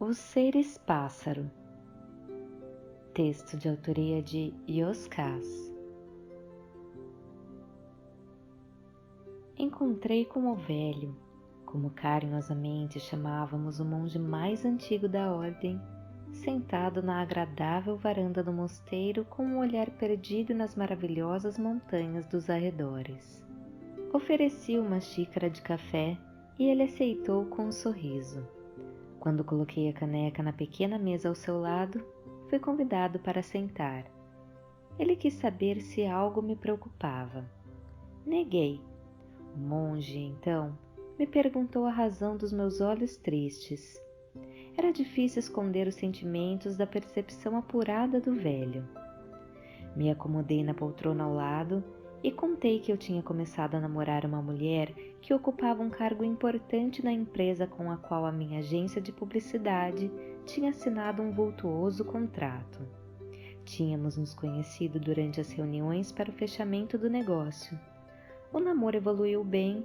Os seres pássaro. Texto de autoria de Yoskás. Encontrei com o velho, como carinhosamente chamávamos o monge mais antigo da ordem, sentado na agradável varanda do mosteiro com um olhar perdido nas maravilhosas montanhas dos arredores. Ofereci uma xícara de café e ele aceitou com um sorriso. Quando coloquei a caneca na pequena mesa ao seu lado, fui convidado para sentar. Ele quis saber se algo me preocupava. Neguei. O monge, então, me perguntou a razão dos meus olhos tristes. Era difícil esconder os sentimentos da percepção apurada do velho. Me acomodei na poltrona ao lado e contei que eu tinha começado a namorar uma mulher que ocupava um cargo importante na empresa com a qual a minha agência de publicidade tinha assinado um vultuoso contrato. Tínhamos nos conhecido durante as reuniões para o fechamento do negócio. O namoro evoluiu bem,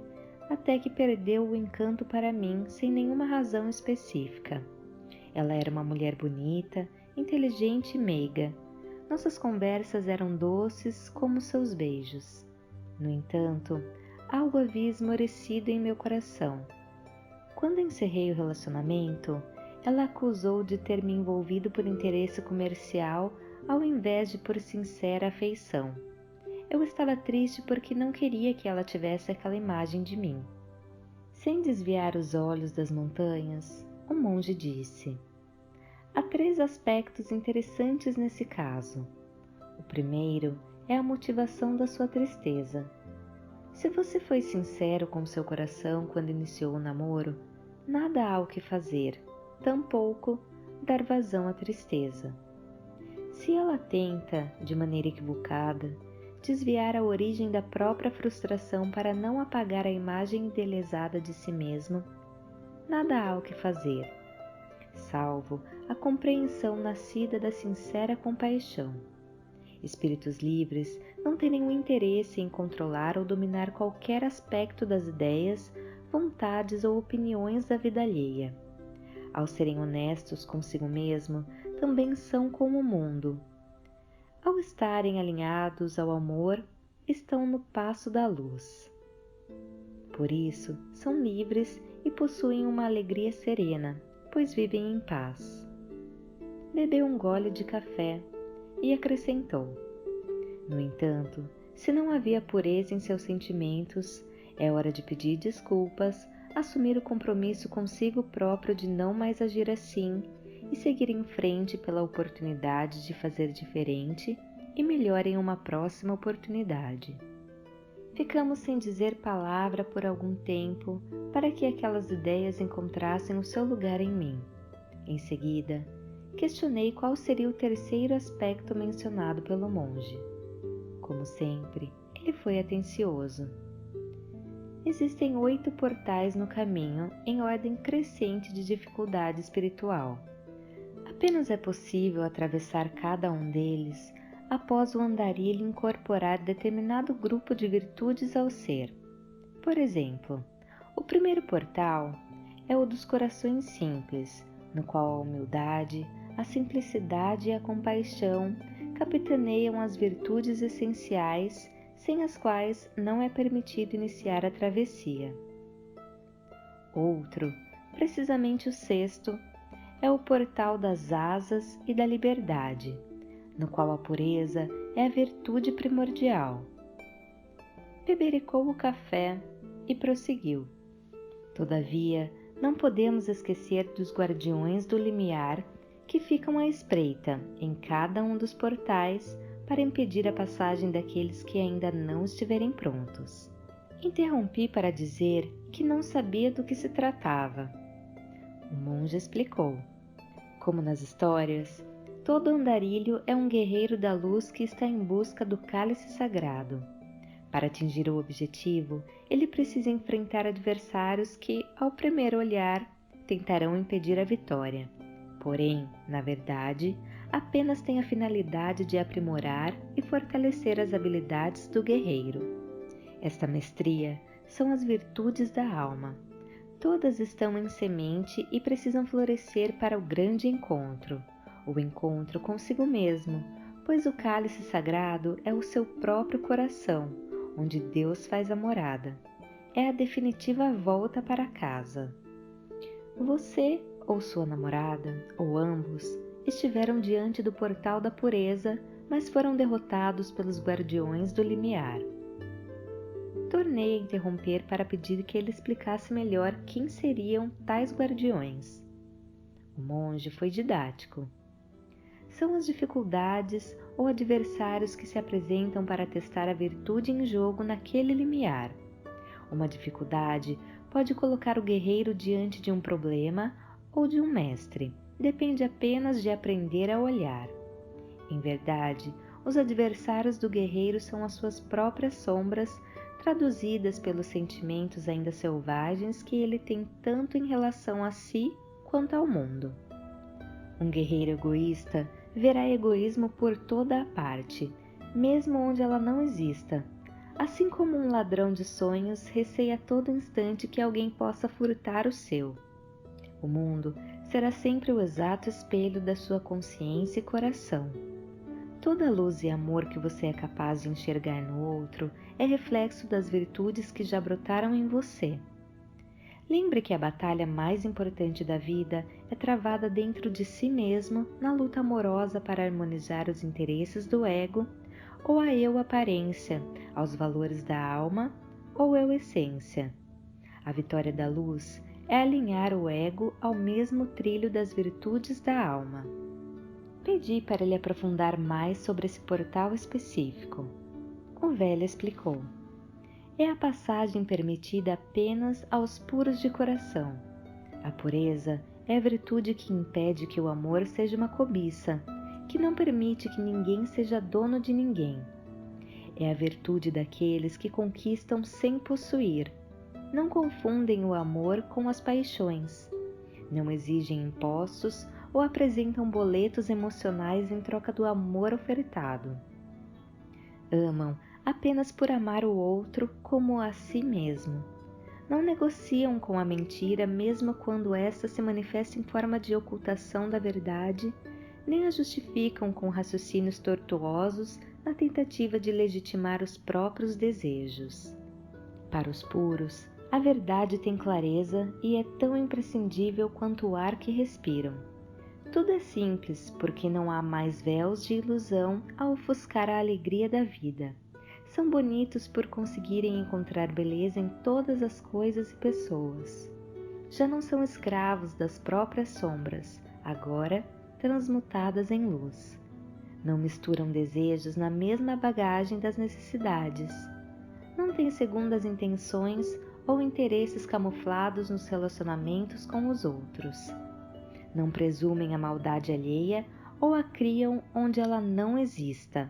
até que perdeu o encanto para mim sem nenhuma razão específica. Ela era uma mulher bonita, inteligente e meiga. Nossas conversas eram doces como seus beijos. No entanto, algo havia esmorecido em meu coração. Quando encerrei o relacionamento, ela acusou de ter me envolvido por interesse comercial ao invés de por sincera afeição. Eu estava triste porque não queria que ela tivesse aquela imagem de mim. Sem desviar os olhos das montanhas, o monge disse: há 3 aspectos interessantes nesse caso. O primeiro é a motivação da sua tristeza. Se você foi sincero com seu coração quando iniciou o namoro, nada há o que fazer, tampouco dar vazão à tristeza. Se ela tenta, de maneira equivocada, desviar a origem da própria frustração para não apagar a imagem idealizada de si mesma, nada há o que fazer, salvo a compreensão nascida da sincera compaixão. Espíritos livres não têm nenhum interesse em controlar ou dominar qualquer aspecto das ideias, vontades ou opiniões da vida alheia. Ao serem honestos consigo mesmo, também são com o mundo. Ao estarem alinhados ao amor, estão no passo da luz. Por isso, são livres e possuem uma alegria serena, pois vivem em paz. Bebeu um gole de café e acrescentou: no entanto, se não havia pureza em seus sentimentos, é hora de pedir desculpas, assumir o compromisso consigo próprio de não mais agir assim e seguir em frente pela oportunidade de fazer diferente e melhor em uma próxima oportunidade. Ficamos sem dizer palavra por algum tempo para que aquelas ideias encontrassem o seu lugar em mim. Em seguida, questionei qual seria o terceiro aspecto mencionado pelo monge. Como sempre, ele foi atencioso. Existem 8 portais no caminho em ordem crescente de dificuldade espiritual. Apenas é possível atravessar cada um deles após o andarilho incorporar determinado grupo de virtudes ao ser. Por exemplo, o primeiro portal é o dos corações simples, no qual a humildade, a simplicidade e a compaixão capitaneiam as virtudes essenciais sem as quais não é permitido iniciar a travessia. Outro, precisamente o sexto, é o portal das asas e da liberdade, no qual a pureza é a virtude primordial. Bebericou o café e prosseguiu. Todavia, não podemos esquecer dos guardiões do limiar que ficam à espreita em cada um dos portais para impedir a passagem daqueles que ainda não estiverem prontos. Interrompi para dizer que não sabia do que se tratava. O monge explicou. Como nas histórias, todo andarilho é um guerreiro da luz que está em busca do cálice sagrado. Para atingir o objetivo, ele precisa enfrentar adversários que, ao primeiro olhar, tentarão impedir a vitória. Porém, na verdade, apenas tem a finalidade de aprimorar e fortalecer as habilidades do guerreiro. Esta mestria são as virtudes da alma. Todas estão em semente e precisam florescer para o grande encontro, o encontro consigo mesmo, pois o cálice sagrado é o seu próprio coração, onde Deus faz a morada. É a definitiva volta para casa. Você ou sua namorada, ou ambos, estiveram diante do portal da pureza, mas foram derrotados pelos guardiões do limiar. Tornei a interromper para pedir que ele explicasse melhor quem seriam tais guardiões. O monge foi didático. São as dificuldades ou adversários que se apresentam para testar a virtude em jogo naquele limiar. Uma dificuldade pode colocar o guerreiro diante de um problema ou de um mestre. Depende apenas de aprender a olhar. Em verdade, os adversários do guerreiro são as suas próprias sombras, traduzidas pelos sentimentos ainda selvagens que ele tem tanto em relação a si quanto ao mundo. Um guerreiro egoísta verá egoísmo por toda a parte, mesmo onde ela não exista, assim como um ladrão de sonhos receia a todo instante que alguém possa furtar o seu. O mundo será sempre o exato espelho da sua consciência e coração. Toda luz e amor que você é capaz de enxergar no outro é reflexo das virtudes que já brotaram em você. Lembre que a batalha mais importante da vida é travada dentro de si mesmo na luta amorosa para harmonizar os interesses do ego ou a eu-aparência aos valores da alma ou eu-essência. A vitória da luz é alinhar o ego ao mesmo trilho das virtudes da alma. Pedi para ele aprofundar mais sobre esse portal específico. O velho explicou. É a passagem permitida apenas aos puros de coração. A pureza é a virtude que impede que o amor seja uma cobiça, que não permite que ninguém seja dono de ninguém. É a virtude daqueles que conquistam sem possuir. Não confundem o amor com as paixões. Não exigem impostos ou apresentam boletos emocionais em troca do amor ofertado. Amam apenas por amar o outro como a si mesmo. Não negociam com a mentira mesmo quando esta se manifesta em forma de ocultação da verdade, nem a justificam com raciocínios tortuosos na tentativa de legitimar os próprios desejos. Para os puros, a verdade tem clareza e é tão imprescindível quanto o ar que respiram. Tudo é simples, porque não há mais véus de ilusão a ofuscar a alegria da vida. São bonitos por conseguirem encontrar beleza em todas as coisas e pessoas. Já não são escravos das próprias sombras, agora transmutadas em luz. Não misturam desejos na mesma bagagem das necessidades. Não têm segundas intenções ou interesses camuflados nos relacionamentos com os outros. Não presumem a maldade alheia ou a criam onde ela não exista.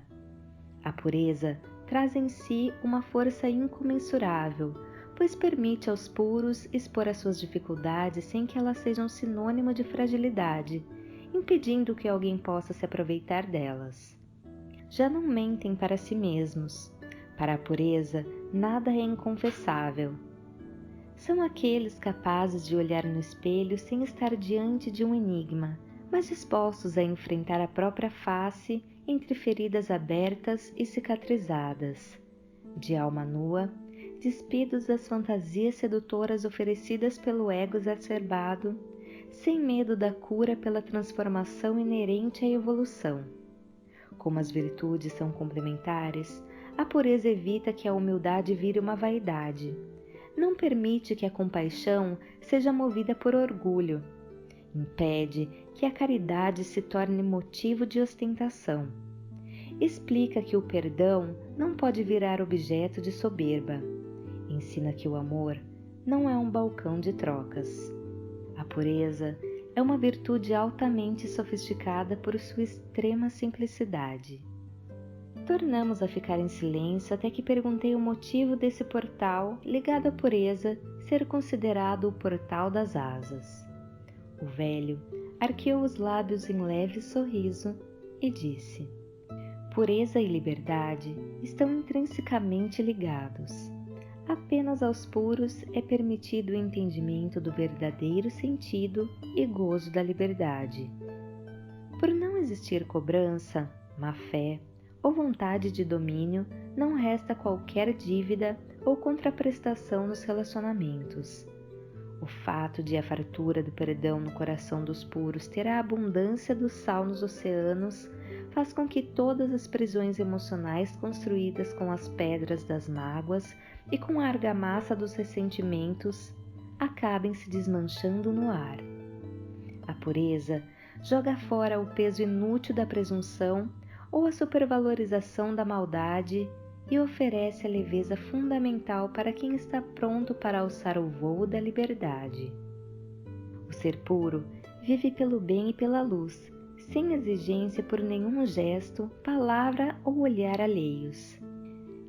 A pureza traz em si uma força incomensurável, pois permite aos puros expor as suas dificuldades sem que elas sejam sinônimo de fragilidade, impedindo que alguém possa se aproveitar delas. Já não mentem para si mesmos. Para a pureza, nada é inconfessável. São aqueles capazes de olhar no espelho sem estar diante de um enigma, mas dispostos a enfrentar a própria face entre feridas abertas e cicatrizadas. De alma nua, despidos das fantasias sedutoras oferecidas pelo ego exacerbado, sem medo da cura pela transformação inerente à evolução. Como as virtudes são complementares, a pureza evita que a humildade vire uma vaidade. Não permite que a compaixão seja movida por orgulho. Impede que a caridade se torne motivo de ostentação. Explica que o perdão não pode virar objeto de soberba. Ensina que o amor não é um balcão de trocas. A pureza é uma virtude altamente sofisticada por sua extrema simplicidade. Tornamos a ficar em silêncio até que perguntei o motivo desse portal ligado à pureza ser considerado o portal das asas. O velho arqueou os lábios em leve sorriso e disse: pureza e liberdade estão intrinsecamente ligados. apenas aos puros é permitido o entendimento do verdadeiro sentido e gozo da liberdade. Por não existir cobrança, má-fé ou vontade de domínio, não resta qualquer dívida ou contraprestação nos relacionamentos. O fato de a fartura do perdão no coração dos puros ter a abundância do sal nos oceanos faz com que todas as prisões emocionais construídas com as pedras das mágoas e com a argamassa dos ressentimentos acabem se desmanchando no ar. A pureza joga fora o peso inútil da presunção ou a supervalorização da maldade e oferece a leveza fundamental para quem está pronto para alçar o voo da liberdade. O ser puro vive pelo bem e pela luz, sem exigência por nenhum gesto, palavra ou olhar alheios.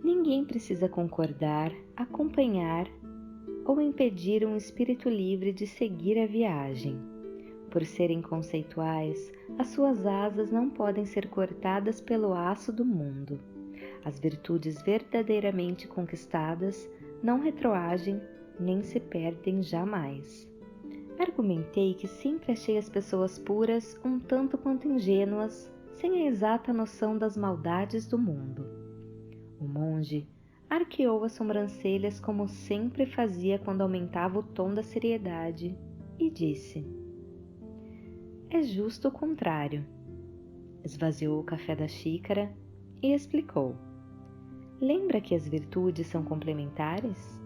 Ninguém precisa concordar, acompanhar ou impedir um espírito livre de seguir a viagem. Por serem conceituais, as suas asas não podem ser cortadas pelo aço do mundo. As virtudes verdadeiramente conquistadas não retroagem nem se perdem jamais. Argumentei que sempre achei as pessoas puras um tanto quanto ingênuas, sem a exata noção das maldades do mundo. O monge arqueou as sobrancelhas como sempre fazia quando aumentava o tom da seriedade e disse: "É justo o contrário." Esvaziou o café da xícara e explicou: "Lembra que as virtudes são complementares?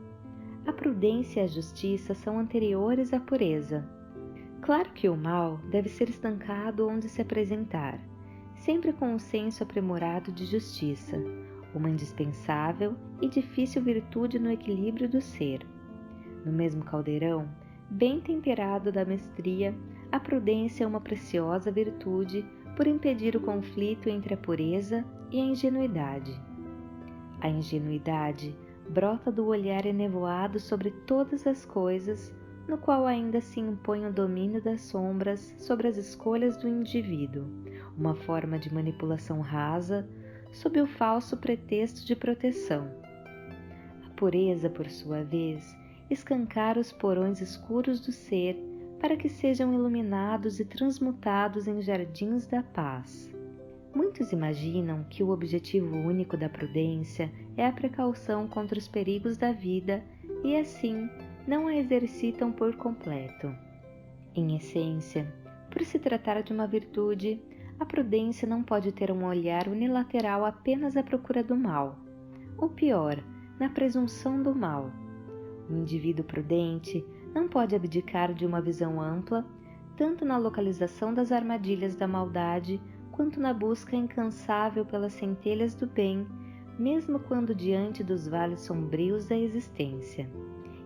A prudência e a justiça são anteriores à pureza. Claro que o mal deve ser estancado onde se apresentar, sempre com um senso aprimorado de justiça, uma indispensável e difícil virtude no equilíbrio do ser. No mesmo caldeirão, bem temperado da mestria, a prudência é uma preciosa virtude por impedir o conflito entre a pureza e a ingenuidade. A ingenuidade brota do olhar enevoado sobre todas as coisas, no qual ainda se impõe o domínio das sombras sobre as escolhas do indivíduo, uma forma de manipulação rasa, sob o falso pretexto de proteção. A pureza, por sua vez, escancara os porões escuros do ser para que sejam iluminados e transmutados em jardins da paz. Muitos imaginam que o objetivo único da prudência é a precaução contra os perigos da vida e, assim, não a exercitam por completo. Em essência, por se tratar de uma virtude, a prudência não pode ter um olhar unilateral apenas à procura do mal, ou pior, na presunção do mal. O indivíduo prudente não pode abdicar de uma visão ampla, tanto na localização das armadilhas da maldade, quanto na busca incansável pelas centelhas do bem, mesmo quando diante dos vales sombrios da existência.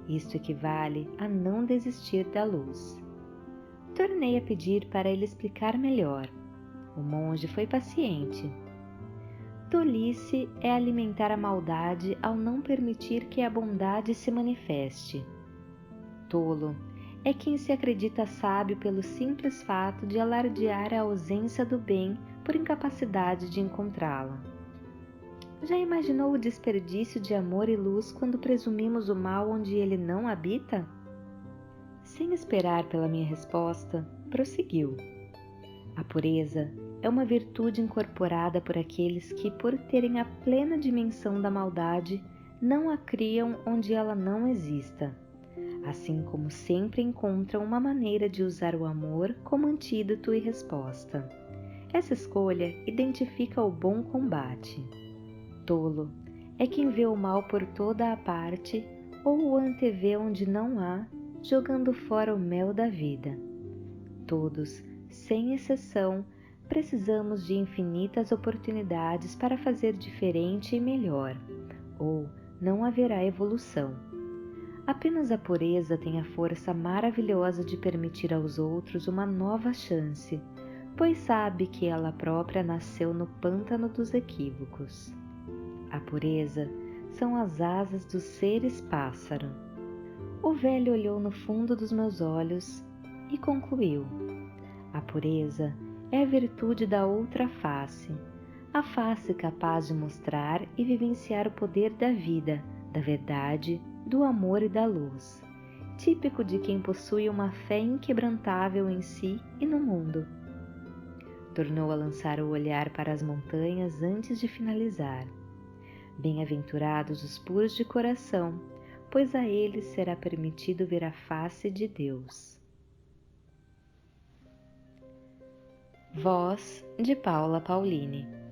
Isto equivale a não desistir da luz. Tornei a pedir para ele explicar melhor. O monge foi paciente. Tolice é alimentar a maldade ao não permitir que a bondade se manifeste. Tolo é quem se acredita sábio pelo simples fato de alardear a ausência do bem por incapacidade de encontrá-la. Já imaginou o desperdício de amor e luz quando presumimos o mal onde ele não habita? Sem esperar pela minha resposta, prosseguiu. A pureza é uma virtude incorporada por aqueles que, por terem a plena dimensão da maldade, não a criam onde ela não exista, assim como sempre encontram uma maneira de usar o amor como antídoto e resposta. Essa escolha identifica o bom combate. Tolo é quem vê o mal por toda a parte ou o antevê onde não há, jogando fora o mel da vida. Todos, sem exceção, precisamos de infinitas oportunidades para fazer diferente e melhor, ou não haverá evolução. Apenas a pureza tem a força maravilhosa de permitir aos outros uma nova chance, pois sabe que ela própria nasceu no pântano dos equívocos. A pureza são as asas dos seres pássaro. O velho olhou no fundo dos meus olhos e concluiu: a pureza é a virtude da outra face, a face capaz de mostrar e vivenciar o poder da vida, da verdade, do amor e da luz, típico de quem possui uma fé inquebrantável em si e no mundo. Tornou a lançar o olhar para as montanhas antes de finalizar. Bem-aventurados os puros de coração, pois a eles será permitido ver a face de Deus. Voz de Paula Pauline.